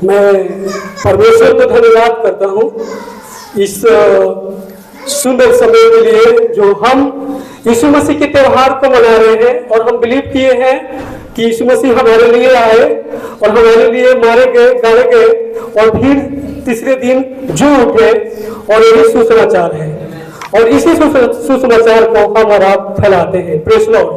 मैं परमेश्वर को धन्यवाद करता हूँ इस सुंदर समय के लिए जो हम यीशु मसीह के त्योहार को मना रहे हैं, और हम बिलीव किए हैं कि यीशु मसीह हमारे लिए आए और हमारे लिए मारे गए, गाड़े गए और फिर तीसरे दिन जी उठे, और यही सुसमाचार है। और इसी सुसमाचार को हम और आप फैलाते हैं। Praise Lord.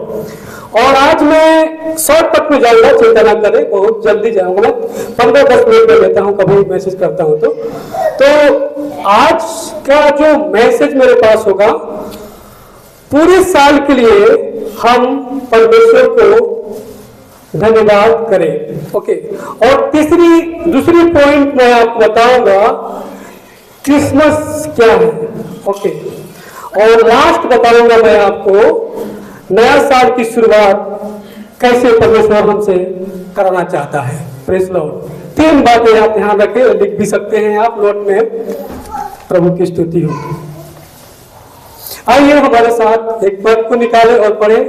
और आज मैं शॉर्टकट में जाऊंगा, चिंता ना करें, बहुत जल्दी जाऊंगा। मैं 15-10 मिनट में लेता हूं, कभी मैसेज करता हूं तो आज का जो मैसेज मेरे पास होगा, पूरे साल के लिए हम परमेश्वर को धन्यवाद करें। ओके। और दूसरी पॉइंट मैं आपको बताऊंगा, क्रिसमस क्या है। ओके। और लास्ट बताऊंगा मैं आपको, नया साल की शुरुआत कैसे परमेश्वर हमसे कराना चाहता है। Praise Lord. 3 बातें आप ध्यान रखें, लिख भी सकते हैं आप नोट में। प्रभु की स्तुति हो। आइए हमारे साथ एक पद को निकालें और पढ़ें।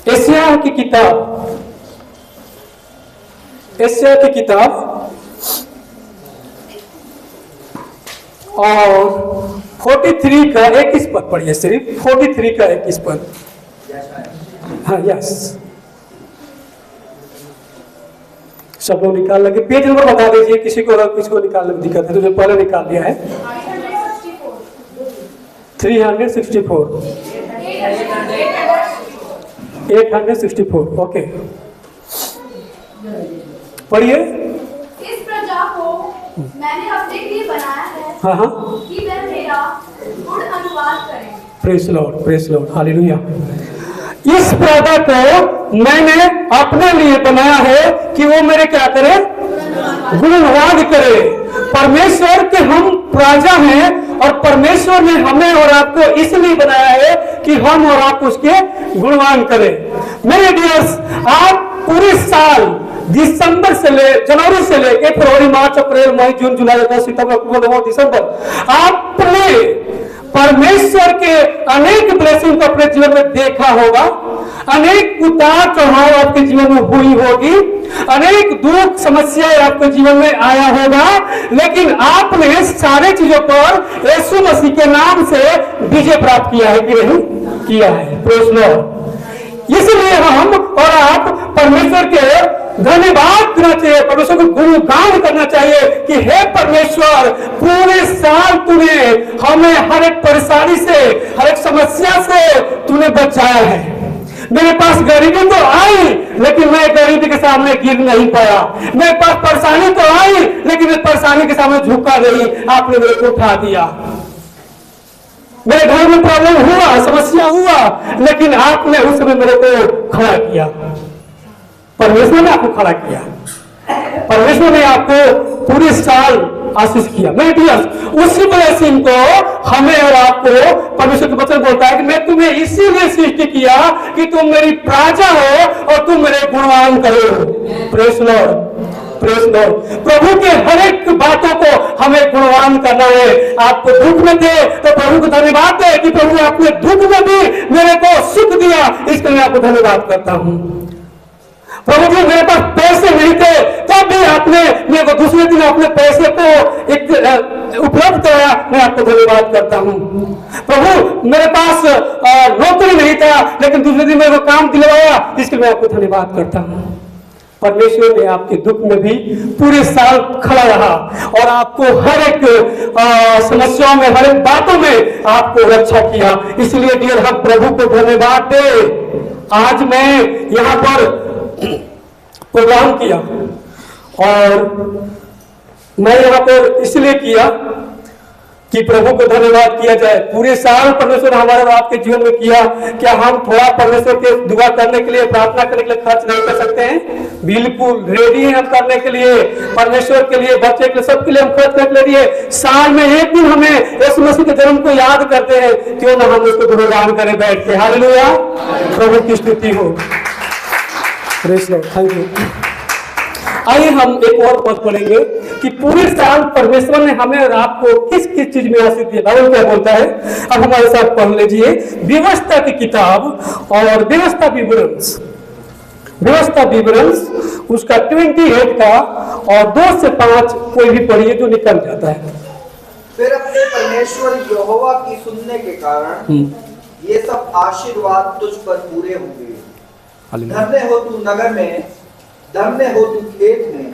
यशायाह की किताब, यशायाह की किताब और 43 का 21 पद पढ़िए, सिर्फ 43 का 21 पद। हाँ, यस, सब लोग निकाल लगे। पेज नंबर बता दीजिए, किसी को निकालने में दिक्कत है तो जो पहले निकाल दिया है। 364, 864। ओके, पढ़िए। इस प्रजा को मैंने अपने लिए बनाया है, हाँ, कि वह मेरा गुण अनुवाद करे। Praise lord, praise Lord, hallelujah. इस प्रजा को मैंने अपने लिए बनाया है कि वो मेरे क्या करे, गुणगान करे। परमेश्वर के हम प्रजा हैं और परमेश्वर ने हमें और आपको इसलिए बनाया है कि हम और आप उसके गुणगान करें। मेरे डियर्स, आप पूरे साल दिसंबर से जनवरी से लेके फरवरी, मार्च, अप्रैल, मई, जून, जुलाई, अगस्त, सितंबर, अक्टूबर, नवंबर, दिसंबर, आपने परमेश्वर के अनेक ब्लेसिंग को अपने जीवन में देखा होगा, अनेक उतार चढ़ाव आपके जीवन में हुई होगी, अनेक दुख समस्याएं आपके जीवन में आया होगा, लेकिन आपने सारे चीजों पर यीशु मसीह के नाम से विजय प्राप्त किया है कि नहीं किया है। Praise Lord. इसलिए हम और आप परमेश्वर के धन्यवाद करना चाहिए, परमेश्वर को गुणगान करना चाहिए कि हे परमेश्वर, पूरे साल तूने हमें हर एक परेशानी से, हर एक समस्या से तूने बचाया है। मेरे पास गरीबी तो आई, लेकिन मैं गरीबी के सामने गिर नहीं पाया। मेरे पास परेशानी तो आई, लेकिन मैं परेशानी के सामने झुका नहीं। आपने मेरे को उठा दिया। मेरे घर में प्रॉब्लम हुआ, समस्या हुआ, लेकिन आपने उस समय मेरे को खड़ा किया। परमेश्वर ने आपको खड़ा किया। परमेश्वर ने आपको पूरे साल आशीष किया। मेरे डियर्स, उसी ब्लेसिंग को हमें और आपको परमेश्वर के वचन बोलता है कि मैं तुम्हें इसीलिए सृष्टि किया कि तुम मेरी प्रजा हो और तुम मेरे गुणगान करो। Praise lord, praise lord. प्रभु के हर एक बातों को हमें गुणगान करना है। आपको दुख में थे तो प्रभु को धन्यवाद दे कि प्रभु आपने दुख में भी मेरे को सुख दिया, इसके लिए आपको धन्यवाद करता हूं। प्रभु जी, मेरे पास पैसे नहीं थे तब भी आपने मेरे को दूसरे दिन अपने पैसे को एक उपलब्ध कराया, मैं आपको धन्यवाद करता हूं। प्रभु, मेरे पास नौकरी नहीं था लेकिन दूसरे दिन मेरे को काम दिलवाया, इसके लिए मैं आपको धन्यवाद करता हूं। परमेश्वर ने आपके दुख में भी पूरे साल खड़ा रहा और आपको हर एक समस्याओं में, हर एक बातों में आपको रक्षा किया। इसलिए डियर, हम प्रभु को धन्यवाद दे। आज मैं यहाँ पर प्रोग्राम किया और मैं यहाँ पर इसलिए किया कि प्रभु को धन्यवाद किया जाए। पूरे साल परमेश्वर हमारे और आपके जीवन में किया। क्या हम थोड़ा परमेश्वर के दुआ करने के लिए, प्रार्थना करने के लिए खर्च नहीं कर सकते हैं? बिल्कुल रेडी हैं हम करने के लिए, परमेश्वर के लिए, बच्चे के लिए, सबके लिए हम खर्च करने के लिए। साल में एक दिन हमें यीशु मसीह के जन्म को याद करते हैं, क्यों ना हम उसको गुणगान करें बैठ के। हालेलुया, प्रभु की स्तुति हो। Praise Lord, thank you. आइए हम एक और पद पढ़ेंगे कि पूरे साल परमेश्वर ने हमें और आपको किस किस चीज में आशीष दिया। बाइबल क्या बोलता है, अब हमारे साथ पढ़ लीजिए। व्यवस्था की किताब और व्यवस्था विवरण, व्यवस्था विवरण उसका 28 का और 2 से 5 कोई भी पढ़िए जो निकल जाता है। फिर अपने परमेश्वर यहोवा की सुनने के कारण ये सब आशीर्वाद तुझ पर पूरे होंगे। धन्य हो तू नगर में, धन्य हो तू खेत में,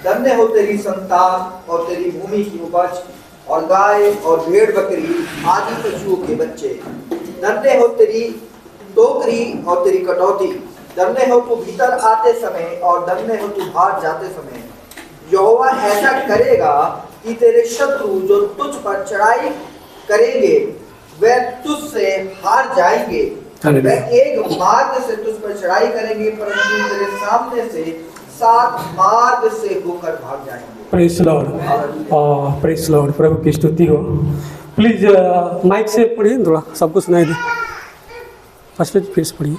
धन्य हो तेरी संतान और तेरी भूमि की उपज और गाय और भेड़ बकरी आदि पशुओं के बच्चे। धन्य हो तेरी टोकरी और तेरी कटौती। धन्य हो तू भीतर आते समय और धन्य हो तू बाहर जाते समय। यहोवा ऐसा करेगा कि तेरे शत्रु जो तुझ पर चढ़ाई करेंगे वे तुझसे हार जाएंगे। वे एक मार्ग से तुझ पर चढ़ाई करेंगे परंतु तेरे सामने से 7 मार्ग से होकर भाग जाएंगे। प्रेज लॉर्ड, प्रेज लॉर्ड, प्रभु की स्तुति हो। प्लीज माइक से पढ़िए, थोड़ा सबको सुनाई दे। फर्स्ट पेज फिर से पढ़िए।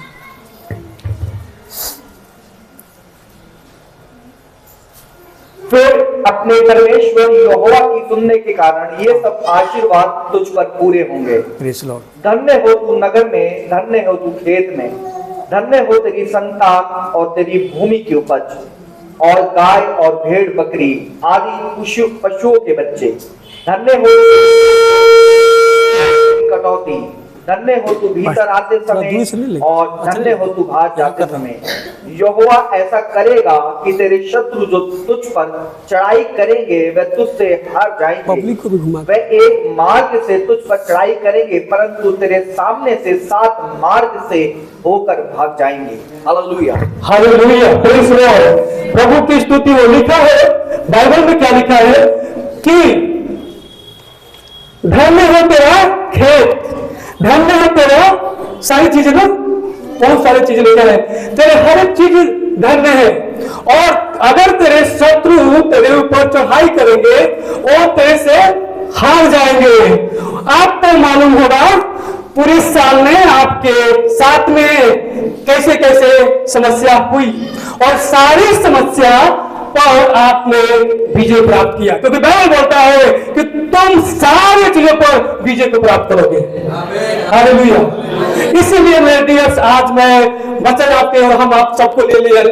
फिर अपने परमेश्वर यहोवा की सुनने के कारण ये सब आशीर्वाद तुझ पर पूरे होंगे। Praise Lord. धन्य हो तू नगर में, धन्य हो तू खेत में, धन्य हो तेरी संतान और तेरी भूमि की उपज और गाय और भेड़ बकरी आदि पशुओं के बच्चे। धन्य हो कटौती। धन्य हो तू भीतर आते समय और धन्य हो तू बाहर जाते समय। यहोवा ऐसा करेगा कि तेरे शत्रु जो तुझ पर चढ़ाई करेंगे वे तुझसे हार जाएंगे। वे एक मार्ग से तुझ पर चढ़ाई करेंगे परंतु तेरे सामने से 7 मार्ग से होकर भाग जाएंगे। हालेलुया, हालेलुया, प्रेज लॉर्ड, प्रभु की स्तुति हो। लिखा है बाइबल में, क्या लिखा है कि धन्य हो तेरा खेत, धन्य है तेरा सारी चीजें ना, बहुत सारी चीजें लिखा है, तेरे हर एक चीज धन्य है। और अगर तेरे शत्रु तेरे ऊपर चढ़ाई करेंगे और तेरे से हार जाएंगे। आपको मालूम होगा पूरे साल में आपके साथ में कैसे कैसे समस्या हुई और सारी समस्या पर आपने विजय प्राप्त किया, क्योंकि बाइबल बोलता है कि तुम सारी चीजों पर विजय को प्राप्त करोगे। हालेलुया। इसीलिए मेरे डियर्स, आज मैं वचन आपके और हम आप सबको लेते हैं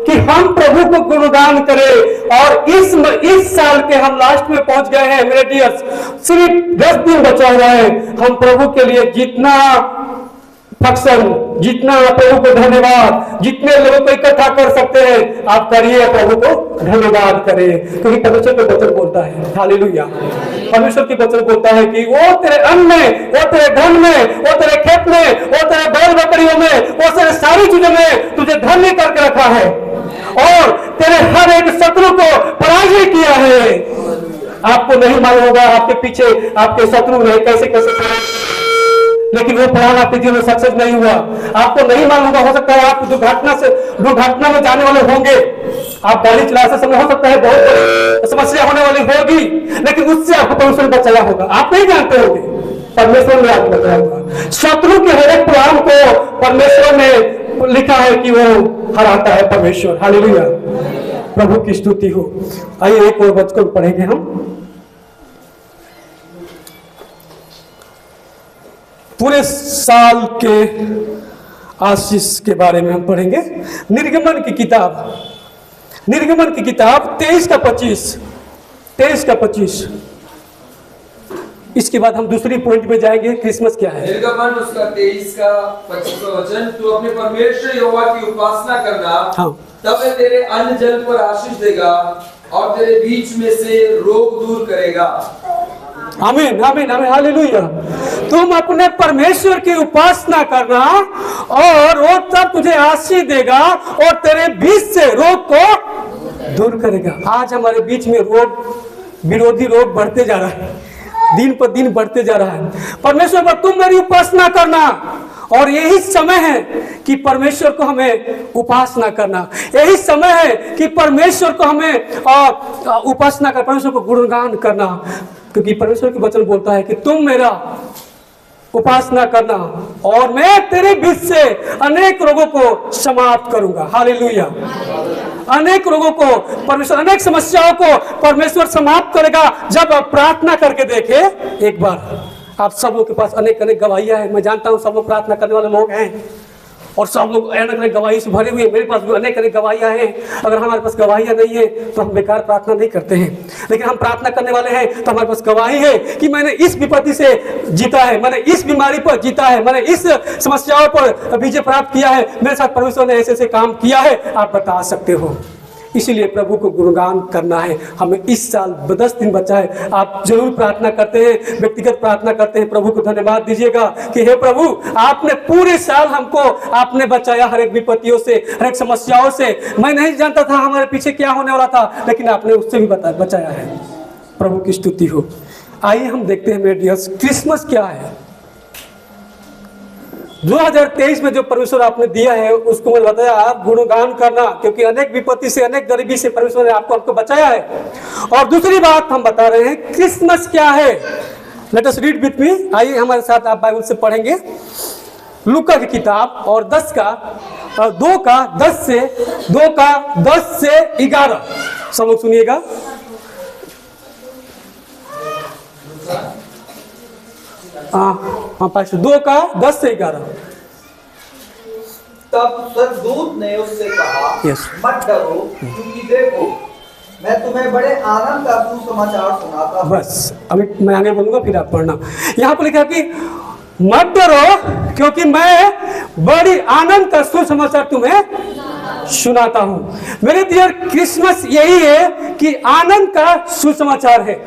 कि हम प्रभु को गुणगान करें। और इस साल के हम लास्ट में पहुंच गए हैं मेरे डियर्स, सिर्फ 10 दिन बचा हुआ है। हम प्रभु के लिए जितना फंक्शन, जितना प्रभु को धन्यवाद, जितने लोगों को इकट्ठा कर सकते हैं आप करिए, प्रभु को धन्यवाद करें, क्योंकि परमेश्वर का वचन बोलता है। हालेलुया। परमेश्वर की वचन बोलता है कि वो तेरे अन्न में, वो तेरे धन में, वो तेरे खेत में, वो तेरे बैल बकरियों में, वो तेरे सारी चीजों में तुझे धन्य करके रखा है और तेरे हर एक शत्रु को पराजय किया है। आपको नहीं मालूम होगा आपके पीछे आपके शत्रु ने कैसे कैसे, लेकिन वो प्लान आपके जीवन में सक्सेस नहीं हुआ। आपको नहीं मालूम होगा, हो सकता है आप दुर्घटना में जाने वाले होंगे, आप गाड़ी चलाते समय हो सकता है बहुत बड़ी समस्या होने वाली होगी, लेकिन उससे आपको परमेश्वर ने बचाया होगा। आप नहीं जानते होंगे, परमेश्वर ने आपको बचाया होगा। शत्रु के हर एक प्लान को परमेश्वर ने लिखा है कि वो हराता है परमेश्वर। हालेलुया, प्रभु की स्तुति हो। आइए एक और वचन पढ़ेंगे हम। पूरे साल के आशीष के बारे में हम पढ़ेंगे। निर्गमन की किताब, निर्गमन की किताब 23 का 25। इसके बाद हम दूसरी पॉइंट में जाएंगे, क्रिसमस क्या है। निर्गमन उसका 23 का 25 वचन, तू अपने परमेश्वर यहोवा की उपासना करना, हाँ, तब वह तेरे अन्न जल पर आशीष देगा और तेरे बीच में से रोग दूर करेगा। आमीन, आमीन, आमीन, हालेलुया। तुम अपने परमेश्वर की उपासना करना और वो तब तुझे आशीष देगा और तेरे बीच से रोग को दूर करेगा। आज हमारे बीच में रोग, विरोधी रोग बढ़ते जा रहा है, दिन पर दिन बढ़ते जा रहा है। परमेश्वर पर तुम मेरी उपासना करना, और यही समय है कि परमेश्वर को हमें उपासना करना। यही समय है कि परमेश्वर को हमें उपासना कर, परमेश्वर को गुणगान करना, क्योंकि परमेश्वर का वचन बोलता है कि तुम मेरा उपासना करना और मैं तेरे बीच से अनेक रोगों को समाप्त करूंगा। हालेलुया। अनेक रोगों को परमेश्वर, अनेक समस्याओं को परमेश्वर समाप्त करेगा। जब आप प्रार्थना करके देखे एक बार, आप सब लोग के पास अनेक अनेक गवाहियां हैं, मैं जानता हूं सब लोग प्रार्थना करने वाले लोग हैं, और सब लोग अनेक अनेक गवाही से भरे हुए हैं। मेरे पास भी अनेक अनेक गवाहियाँ हैं। अगर हमारे पास गवाहियाँ नहीं है तो हम बेकार प्रार्थना नहीं करते हैं, लेकिन हम प्रार्थना करने वाले हैं तो हमारे पास गवाही है कि मैंने इस विपत्ति से जीता है, मैंने इस बीमारी पर जीता है, मैंने इस समस्याओं पर विजय प्राप्त किया है, मेरे साथ परमेश्वर ने ऐसे ऐसे काम किया है। आप बता सकते हो। इसीलिए प्रभु को गुणगान करना है। हमें इस साल 10 दिन बचा है। आप जरूर प्रार्थना करते हैं, व्यक्तिगत प्रार्थना करते हैं, प्रभु को धन्यवाद दीजिएगा कि हे प्रभु, आपने पूरे साल हमको आपने बचाया हर एक विपत्तियों से, हर एक समस्याओं से। मैं नहीं जानता था हमारे पीछे क्या होने वाला था, लेकिन आपने उससे भी बचाया है। प्रभु की स्तुति हो। आइए हम देखते हैं मेरे डियर्स, क्रिसमस क्या है। 2023 में जो परमेश्वर आपने दिया है उसको मैं बताया आप गुणगान करना, क्योंकि अनेक विपत्ति से, अनेक गरीबी से परमेश्वर ने हमको बचाया है। और दूसरी बात हम बता रहे हैं क्रिसमस क्या है। Let us read with me. आइए हमारे साथ आप बाइबल से पढ़ेंगे लूका की किताब और 2 का 10 से 11। सब लोग सुनिएगा। पास 2 का 10 से 11। तब स्वर्गदूत ने उससे कहा, मत डरो, क्योंकि देखो मैं तुम्हें बड़े आनंद का सुसमाचार सुनाता हूं। बस अभी मैं आगे बोलूंगा, फिर आप पढ़ना। यहाँ पर लिखा कि मत डरो क्योंकि मैं बड़ी आनंद का सुसमाचार तुम्हें सुनाता हूं। मेरे डियर, क्रिसमस यही है कि आनंद का सुसमाचार है।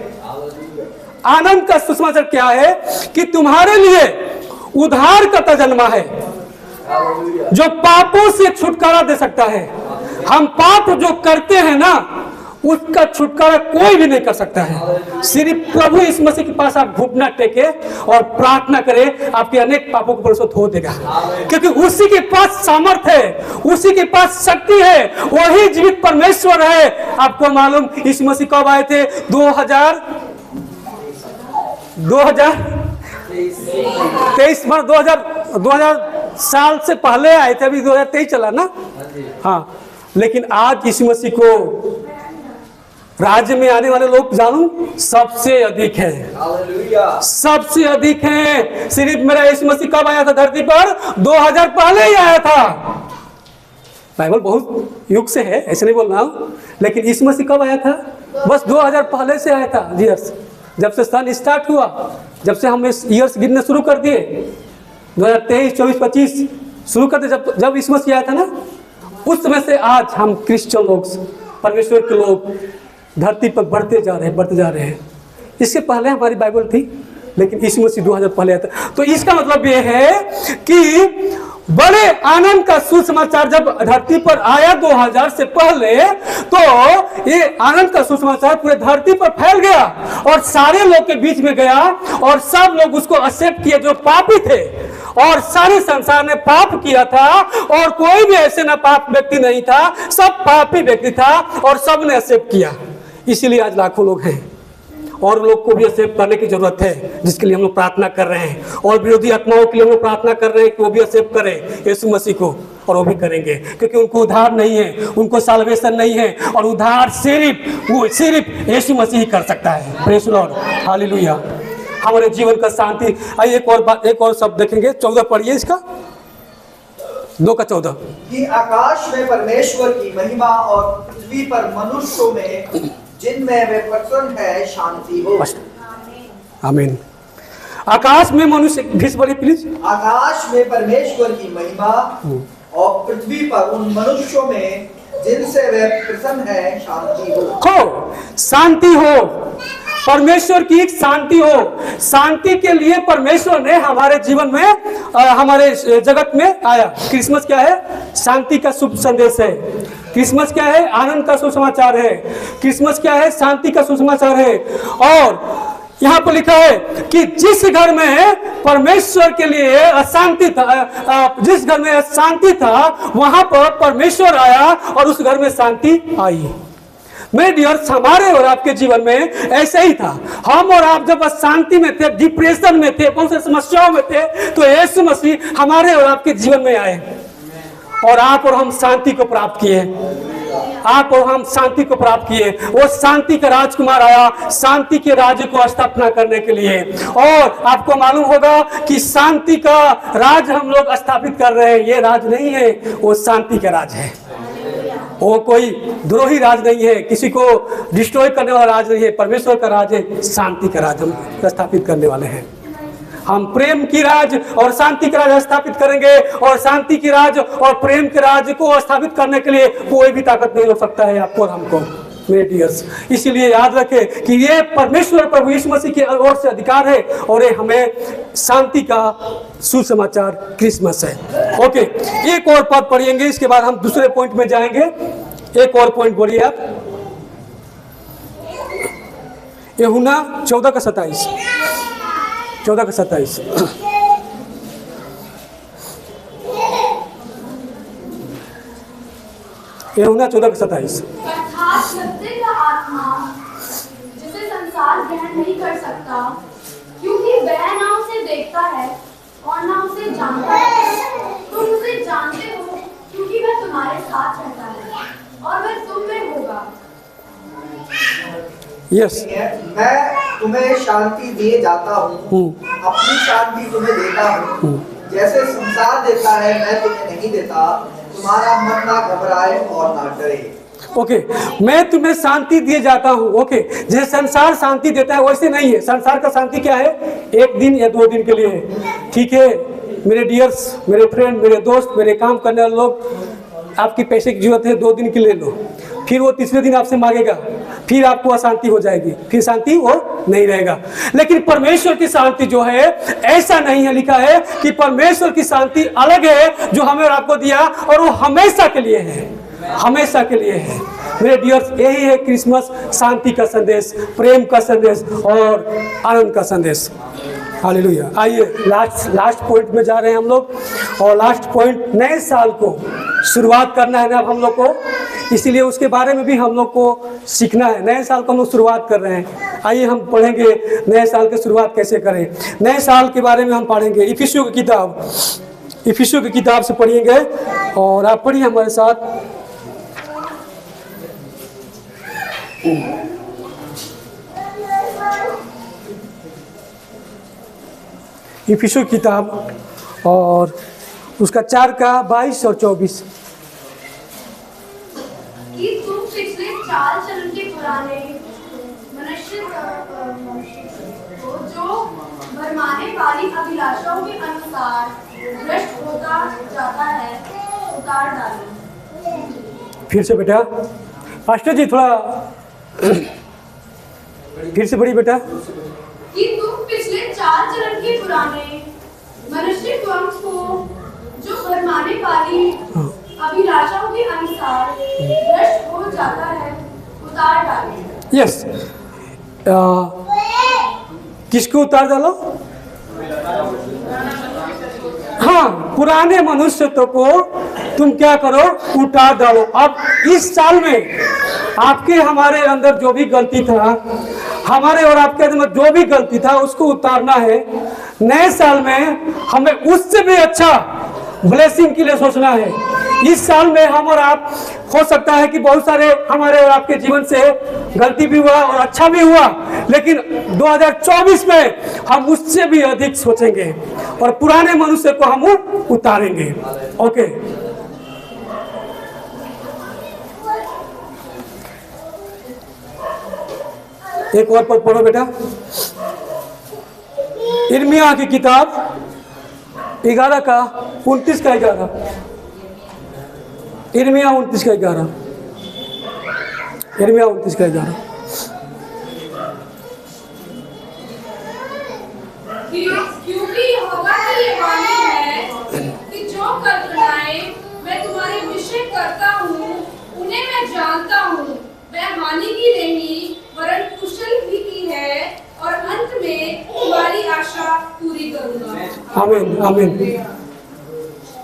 आनंद का सुसमाचार क्या है कि तुम्हारे लिए उद्धार का जन्मा है, जो पापों से छुटकारा दे सकता है। हम पाप जो करते हैं ना, उसका छुटकारा कोई भी नहीं कर सकता है। सिर्फ प्रभु यीशु मसीह के पास आप घुटना टेके और प्रार्थना करें, आपके अनेक पापों को परमेश्वर धो देगा, क्योंकि उसी के पास सामर्थ है, उसी के पास शक्ति है, वही जीवित परमेश्वर है। आपको मालूम यीशु मसीह कब आए थे? 2000 साल से पहले आए थे। अभी 2023 चला ना। हाँ, लेकिन आज यीशु मसीह को राज्य में आने वाले लोग जानू सबसे अधिक है, सबसे अधिक है। सिर्फ मेरा यीशु मसीह कब आया था धरती पर? 2000 पहले ही आया था। बाइबल बहुत युग से है, ऐसे नहीं बोल रहा हूं, लेकिन यीशु मसीह कब आया था? बस 2000 पहले से आया था। जी, जब से सन स्टार्ट हुआ, जब से हम ईयर्स गिनने शुरू कर दिए, 2023, 24, 25 शुरू कर दिए, जब यीशु मसीह आया था ना, उस समय से आज हम क्रिश्चियन लोग, परमेश्वर के लोग धरती पर बढ़ते जा रहे हैं। इससे पहले हमारी बाइबल थी, लेकिन यीशु मसीह 2000 पहले आया था। तो इसका मतलब ये है कि बड़े आनंद का सुसमाचार जब धरती पर आया 2000 से पहले, तो ये आनंद का सुसमाचार पूरे धरती पर फैल गया और सारे लोग के बीच में गया और सब लोग उसको एक्सेप्ट किए जो पापी थे। और सारे संसार ने पाप किया था और कोई भी ऐसे ना पाप व्यक्ति नहीं था, सब पापी व्यक्ति था और सब ने एक्सेप्ट किया। इसीलिए आज लाखों लोग हैं और लोग को भी एक्सेप्ट करने की जरूरत है, जिसके लिए हम लोग प्रार्थना कर रहे हैं। और विरोधी आत्माओं के लिए हम लोग प्रार्थना कर रहे हैं कि वो भी एक्सेप्ट करें यीशु मसीह को, और वो भी करेंगे, क्योंकि उनको उद्धार नहीं है, उनको साल्वेशन नहीं है, और उद्धार सिर्फ यीशु मसीह ही कर सकता है। Praise the Lord, hallelujah. हमारे जीवन का शांति। आइए एक और शब्द देखेंगे, 14 पढ़िए इसका, 2 का 14। कि आकाश में परमेश्वर की महिमा और पृथ्वी पर मनुष्यों में जिनमें वे प्रसन्न है शांति हो। आमीन। आकाश में मनुष्य, घिस पढ़िए प्लीज। आकाश में परमेश्वर की महिमा और पृथ्वी पर उन मनुष्यों में जिनसे वे प्रसन्न है शांति हो। शांति हो, परमेश्वर की शांति हो। शांति के लिए परमेश्वर ने हमारे जीवन में, हमारे जगत में आया। क्रिसमस क्या है? शांति का शुभ संदेश है। क्रिसमस क्या है? आनंद का सुसमाचार है। क्रिसमस क्या है? शांति का सुसमाचार है। और यहाँ पर लिखा है कि जिस घर में परमेश्वर के लिए अशांति था, जिस घर में अशांति था, वहां पर परमेश्वर आया और उस घर में शांति आई। मेरे डियर्स, हमारे और आपके जीवन में ऐसा ही था। हम और आप जब अशांति में थे, डिप्रेशन में थे, बहुत सारी समस्याओं में थे, तो यीशु मसीह हमारे और आपके जीवन में आए और आप और हम शांति को प्राप्त किए। आप और हम शांति को प्राप्त किए। वो शांति का राजकुमार आया शांति के राज्य को स्थापना करने के लिए। और आपको मालूम होगा कि शांति का राज हम लोग स्थापित कर रहे हैं। ये राज नहीं है, वो शांति का राज है। वो कोई द्रोही राज नहीं है, किसी को डिस्ट्रॉय करने वाला राज नहीं है। परमेश्वर का राज है, शांति का राज हम स्थापित करने वाले हैं। हम प्रेम की राज और शांति का राज स्थापित करेंगे। और शांति की राज और प्रेम के राज को स्थापित करने के लिए कोई भी ताकत नहीं हो सकता है आपको और हमको, मेरे डियर्स। इसीलिए याद रखें कि ये परमेश्वर प्रभु यीशु मसीह की ओर से अधिकार है और ये हमें शांति का सुसमाचार क्रिसमस है। ओके, एक और पद पढ़ेंगे, इसके बाद हम दूसरे पॉइंट में जाएंगे। एक और पॉइंट बोलिए आप। यूहन्ना 14:27। 14:27। यूहन्ना 14:27। अर्थात सत्य का आत्मा जिसे संसार ग्रहण नहीं कर सकता, क्योंकि वह ना उसे देखता है और ना उसे जानता है। तुम उसे जानते हो क्योंकि वह तुम्हारे साथ रहता है और वह तुम में होगा। यस, मैं तुम्हें शांति दिए जाता हूँ, अपनी शांति तुम्हें देता हूँ। जैसे संसार देता है मैं तुम्हें नहीं देता। तुम्हारा मन ना घबराए और ना डरे। ओके, मैं तुम्हें शांति दिए जाता हूँ। ओके, जैसे संसार शांति देता है वैसे नहीं है। संसार का शांति क्या है? एक दिन या 2 दिन के लिए है। ठीक है मेरे डियर्स, मेरे फ्रेंड, मेरे दोस्त, मेरे काम करने वाले लोग, आपकी पैसे की जरूरत है 2 दिन के लिए लो, फिर वो तीसरे दिन आपसे मांगेगा, फिर आपको अशांति हो जाएगी, फिर शांति वो नहीं रहेगा। लेकिन परमेश्वर की शांति जो है ऐसा नहीं है। लिखा है कि परमेश्वर की शांति अलग है जो हमें और आपको दिया, और वो हमेशा के लिए है, हमेशा के लिए है। मेरे डियर्स, यही है क्रिसमस, शांति का संदेश, प्रेम का संदेश और आनंद का संदेश। हालेलुया। आइए लास्ट पॉइंट में जा रहे हैं हम लोग। और लास्ट पॉइंट, नए साल को शुरुआत करना है ना अब हम लोग को, इसीलिए उसके बारे में भी हम लोग को सीखना है। नए साल को हम लोग शुरुआत कर रहे हैं। आइए हम पढ़ेंगे नए साल की शुरुआत कैसे करें। नए साल के बारे में हम पढ़ेंगे इफिसियों की किताब, इफिसियों की किताब से पढ़ेंगे। और आप पढ़िए हमारे साथ। इफिसियों की किताब और उसका 4 का 22 और 24। कि तुम पिछले चाल चलन के पुराने मनुष्य को जो भरमाने वाली अभिलाषाओं के अनुसार भ्रष्ट होता जाता है उतार डालो। फिर से बेटा, पास्टर जी थोड़ा फिर से पढ़िए बेटा। कि तुम पिछले चाल चलन के पुराने मनुष्य को जो भरमाने वाली अभिलाषाओं के अनुसार भ्रष्ट हो जाता है उतार डालो। यस, किसको उतार डालो? हाँ, पुराने मनुष्यत्व को तुम क्या करो? उतार डालो। अब इस साल में आपके हमारे अंदर जो भी गलती था, हमारे और आपके अंदर जो भी गलती था, उसको उतारना है। नए साल में हमें उससे भी अच्छा ब्लेसिंग के लिए सोचना है। इस साल में हम और आप, हो सकता है कि बहुत सारे हमारे और आपके जीवन से गलती भी हुआ और अच्छा भी हुआ, लेकिन 2024 में हम उससे भी अधिक सोचेंगे और पुराने मनुष्य को हम उतारेंगे। ओके, एक और पद पढ़ो बेटा। यिर्मयाह की किताब 11 का 29 का 11। यिर्मयाह 29 का 11। यिर्मयाह 29 का 11। क्योंकि यहोवा की ये वाणी है कि जो कल्पनाएं मैं तुम्हारे विषय करता हूँ उन्हें मैं जानता हूँ। वह हानि की नहीं वरन कुशल ही की है और अंत में तुम्हारी आशा पूरी करूँगा। आमीन आमीन।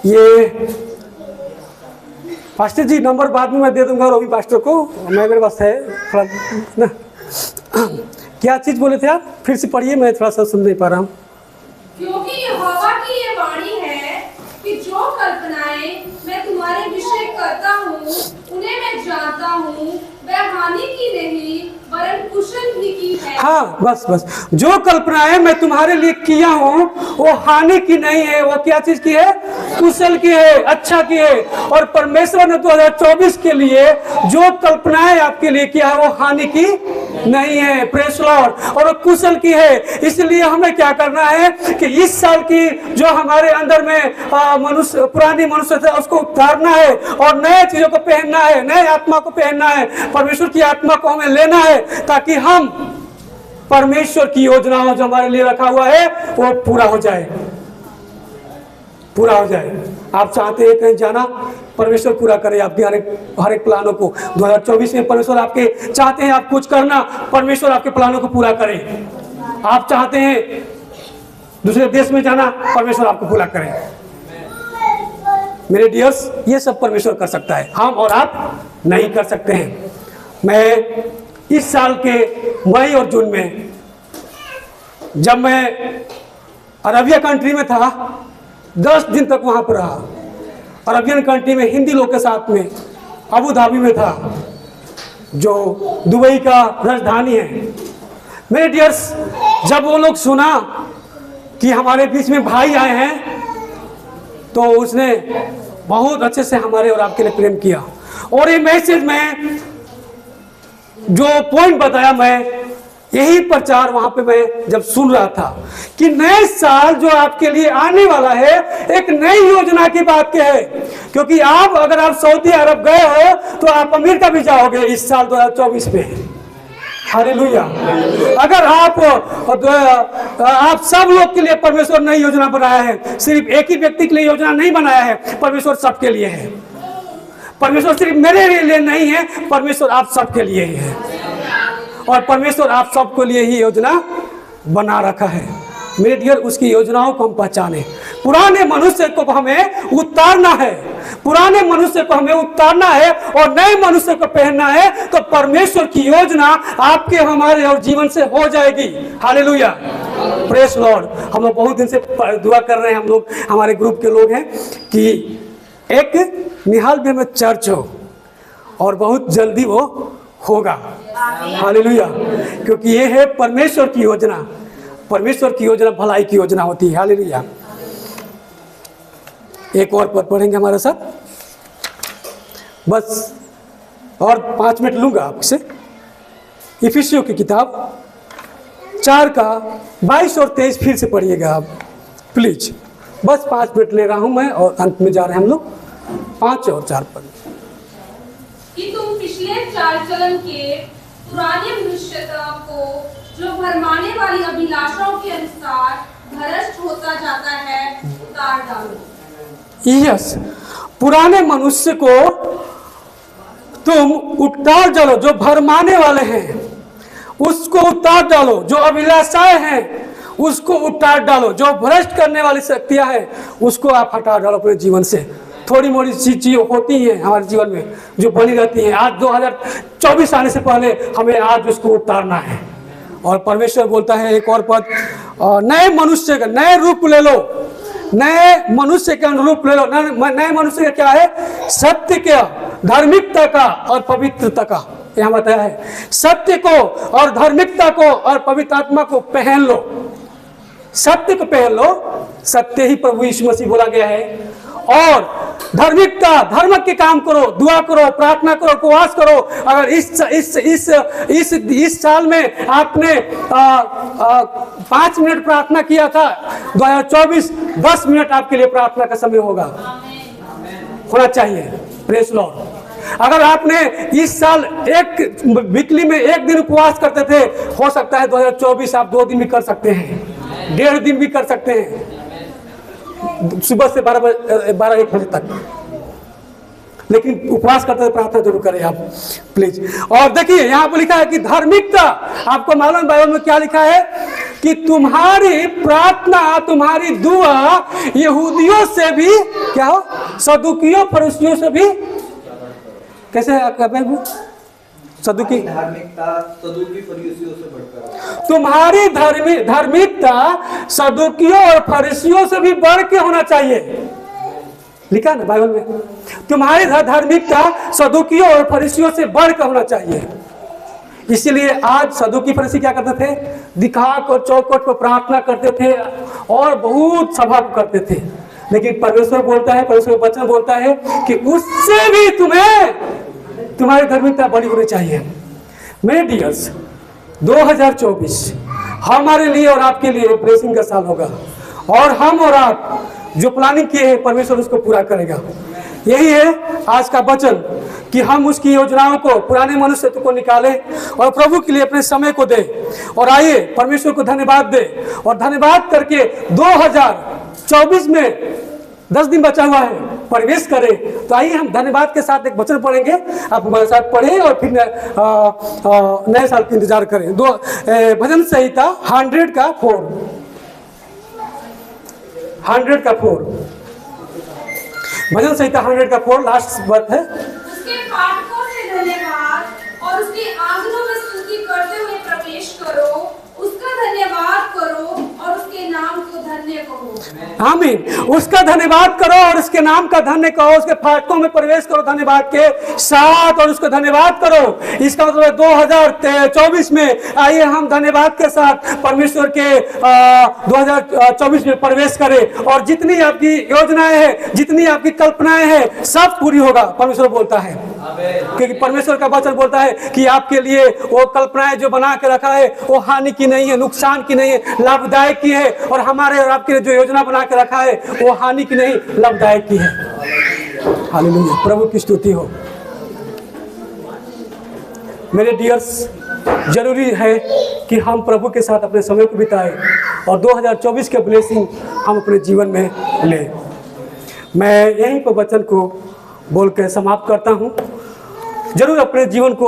ये पास्टर जी नंबर बाद में मैं दे दूंगा रवि पास्टर को, मैं मेरे पास है थोड़ा ना। क्या चीज़ बोले थे आप? फिर से पढ़िए, मैं थोड़ा सा सुन नहीं पा रहा हूँ। क्योंकि यहोवा की ये वाणी है कि जो कल्पनाएं मैं तुम्हारे विषय करता हूँ उन्हें मैं जानता हूँ वह हानि की नहीं वरन कुशल ही की है। हाँ, बस बस, जो कल्पनाएं मैं तुम्हारे लिए किया हूँ वो हानि की नहीं है, वो क्या चीज की है? कुशल की है, अच्छा की है। और परमेश्वर ने 2024 के लिए जो कल्पनाएं आपके लिए किया है वो हानि की नहीं है, प्रेज लॉर्ड, और वो कुशल की है। इसलिए हमें क्या करना है कि इस साल की जो हमारे अंदर में मनुष्य, पुरानी मनुष्य था, उसको उतारना है और नए चीजों को पहनना है, नए आत्मा को पहनना है, परमेश्वर की आत्मा को हमें लेना है, ताकि हम परमेश्वर की योजनाओं जो हमारे लिए रखा हुआ है वो पूरा हो जाए, पूरा हो जाए। आप चाहते हैं कहीं जाना, परमेश्वर पूरा करे आपके हर एक प्लानों को। 2024 में परमेश्वर आपके चाहते हैं आप कुछ करना, परमेश्वर आपके प्लानों को पूरा करे। आप चाहते हैं दूसरे देश में जाना, परमेश्वर आपको पूरा करे। मेरे डियर्स, ये सब परमेश्वर कर सकता है, हम और आप नहीं कर सकते हैं। मैं इस साल के मई और जून में, जब मैं अरबिया कंट्री में था, 10 दिन तक वहां पर रहा। अरबियन कंट्री में हिंदी लोग के साथ में अबू धाबी में था, जो दुबई का राजधानी है। मेरे डियर्स, जब वो लोग सुना कि हमारे बीच में भाई आए हैं, तो उसने बहुत अच्छे से हमारे और आपके लिए प्रेम किया। और ये मैसेज में जो पॉइंट बताया, मैं यही प्रचार वहां पे मैं जब सुन रहा था कि नए साल जो आपके लिए आने वाला है एक नई योजना की बात के है। क्योंकि आप अगर आप सऊदी अरब गए हो तो आप अमेरिका भी जाओगे इस साल 2024 में। हालेलुया। अगर आप सब लोग के लिए परमेश्वर नई योजना बनाया है, सिर्फ एक ही व्यक्ति के लिए योजना नहीं बनाया है, परमेश्वर सबके लिए है। परमेश्वर सिर्फ मेरे लिए नहीं है, परमेश्वर आप सबके लिए ही है। और परमेश्वर आप सबके लिए ही योजना बना रखा है। मेरे डियर, उसकी योजनाओं को हम पहचाने। पुराने मनुष्य को हमें उतारना है, पुराने मनुष्य को हमें उतारना है और नए मनुष्य को पहनना है, तो परमेश्वर की योजना आपके, हमारे और जीवन से हो जाएगी। Hallelujah, praise Lord. हम लोग बहुत दिन से दुआ कर रहे हैं, हम लोग, हमारे ग्रुप के लोग हैं, कि एक निहालगढ़ में चर्च हो, और बहुत जल्दी वो होगा। हालेलुया, क्योंकि ये है परमेश्वर की योजना। परमेश्वर की योजना भलाई की योजना होती है। हालेलुया। एक और पद पढ़ेंगे हमारे साथ, बस और 5 मिनट लूंगा आपसे। इफिसियों की किताब 4 का 22 और 23 फिर से पढ़िएगा आप प्लीज। बस 5 मिनट ले रहा हूं मैं, और अंत में जा रहे हैं हम लोग। 5 और 4 पद। कि तुम पिछले चाल चलन के पुराने मनुष्यता को, जो भरमाने वाली अभिलाषाओं के अनुसार भ्रष्ट होता जाता है, उतार डालो। यस, पुराने मनुष्य को तुम उतार डालो, जो भरमाने वाले हैं उसको उतार डालो, जो अभिलाषाएं हैं उसको उतार डालो, जो भ्रष्ट करने वाली शक्तियां हैं उसको आप हटा डालो अपने जीवन से। थोड़ी मोड़ी चीजें होती हैं हमारे जीवन में जो बनी रहती हैं, आज 2024 आने से पहले हमें आज उसको उतारना है। और परमेश्वर बोलता है एक और पद, नए मनुष्य का नए रूप ले लो, नए मनुष्य के अनुरूप ले लो। नए मनुष्य का क्या है? सत्य का, धार्मिकता का और पवित्रता का। यहाँ बताया है, सत्य को और धार्मिकता को और पवित्र आत्मा को पहन लो। सत्य को पहन लो, सत्य ही प्रभु यीशु मसीह बोला गया है। और धार्मिकता, धर्म के काम करो, दुआ करो, प्रार्थना करो, उपवास करो। अगर इस साल में आपने 5 मिनट प्रार्थना किया था, 2024 10 मिनट आपके लिए प्रार्थना का समय होना चाहिए। Praise Lord. अगर आपने इस साल एक वीकली में 1 दिन उपवास करते थे, हो सकता है 2024 आप 2 दिन भी कर सकते हैं, 1.5 दिन भी कर सकते हैं, सुबह से 12-1 बजे तक। लेकिन उपवास करते हुए प्रार्थना जरूर करें आप प्लीज। और देखिए यहाँ पर लिखा है कि धार्मिकता, आपको मालूम बाइबल में क्या लिखा है कि तुम्हारी प्रार्थना, तुम्हारी दुआ यहूदियों से भी क्या हो, सदुकियों फरीसियों से भी कैसे है? सदुकी धार्मिकता सदुकी फरीसियों से बढ़कर, तुम्हारी धार्मिकता सदुकियों और फरीसियों से भी बढ़ के होना चाहिए। लिखा ना बाइबल में, तुम्हारी धार्मिकता सदूकियों और फरीसियों से बढ़कर होना चाहिए। इसीलिए आज सदूकी फरीसी क्या करते थे, दिखाक और चौखट पर प्रार्थना करते थे और बहुत सभा करते थे, लेकिन परमेश्वर बोलता है, परमेश्वर वचन बोलता है कि उससे भी तुम्हारी धार्मिकता बड़ी होनी चाहिए। मेरे डियर्स, 2024 हमारे लिए और आपके लिए ब्लेसिंग का साल होगा, और हम और आप जो प्लानिंग किए हैं परमेश्वर उसको पूरा करेगा। यही है आज का वचन कि हम उसकी योजनाओं को, पुराने मनुष्य को निकालें और प्रभु के लिए अपने समय को दें। और आइए परमेश्वर को धन्यवाद दें, और धन्यवाद करके 2024 में 10 दिन बचा हुआ है, प्रवेश करें। तो आइए हम धन्यवाद के साथ एक वचन पढ़ेंगे, आप हमारे साथ पढ़ें और फिर नए साल का इंतजार करें। भजन संहिता 100 का 4 भजन संहिता 100 का 4 लास्ट बात है। उसके फाटकों से धन्यवाद और उसके आंगनों में स्तुति करते हुए प्रवेश करो, उसका धन्यवाद करो और उसके नाम को धन्य कहो। आमीन। उसका धन्यवाद करो और उसके नाम का धन्य कहो, उसके फाटकों में प्रवेश करो धन्यवाद के साथ और उसको धन्यवाद करो। इसका मतलब 2024 में आइए हम धन्यवाद के साथ परमेश्वर के 2024 में प्रवेश करें, और जितनी आपकी योजनाएं हैं, जितनी आपकी कल्पनाएं हैं, सब पूरी होगा, परमेश्वर बोलता है। क्योंकि परमेश्वर का वचन बोलता है कि आपके लिए वो कल्पनाएं जो बना के रखा है वो हानि की नहीं है, नुकसान की नहीं है, लाभदायक की है। और हमारे और आपके लिए जो योजना बना के रखा है वो हानि की नहीं, लाभदायक की है। हालेलुया, प्रभु की स्तुति हो। मेरे डियर्स, जरूरी है कि हम प्रभु के साथ अपने समय को बिताएं और 2024 के ब्लेसिंग हम अपने जीवन में लें। मैं यहीं पर वचन को बोल के समाप्त करता हूँ। जरूर अपने जीवन को